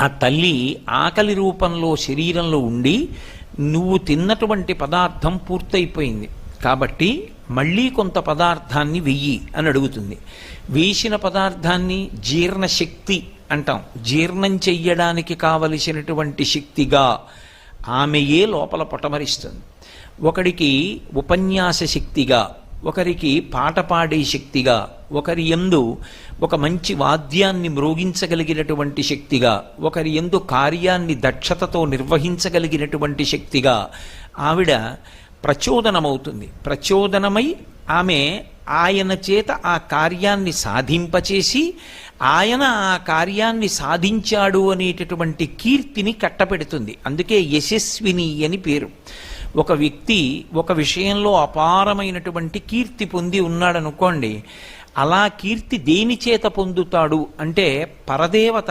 ఆ తల్లి ఆకలి రూపంలో శరీరంలో ఉండి నువ్వు తిన్నటువంటి పదార్థం పూర్తయిపోయింది కాబట్టి మళ్ళీ కొంత పదార్థాన్ని వెయ్యి అని అడుగుతుంది. వేసిన పదార్థాన్ని జీర్ణశక్తి అంటాం. జీర్ణం చెయ్యడానికి కావలసినటువంటి శక్తిగా ఆమెయే లోపల పొటమరిస్తుంది. ఒకడికి ఉపన్యాస శక్తిగా, ఒకరికి పాట పాడే శక్తిగా, ఒకరి యందు ఒక మంచి వాద్యాన్ని మ్రోగించగలిగినటువంటి శక్తిగా, ఒకరి యందు కార్యాన్ని దక్షతతో నిర్వహించగలిగినటువంటి శక్తిగా ఆవిడ ప్రచోదనమవుతుంది. ప్రచోదనమై ఆమె ఆయన చేత ఆ కార్యాన్ని సాధింపచేసి ఆయన ఆ కార్యాన్ని సాధించాడు అనేటటువంటి కీర్తిని కట్టపెడుతుంది. అందుకే యశస్విని అని పేరు. ఒక వ్యక్తి ఒక విషయంలో అపారమైనటువంటి కీర్తి పొంది ఉన్నాడనుకోండి, అలా కీర్తి దేని చేత పొందుతాడు అంటే పరదేవత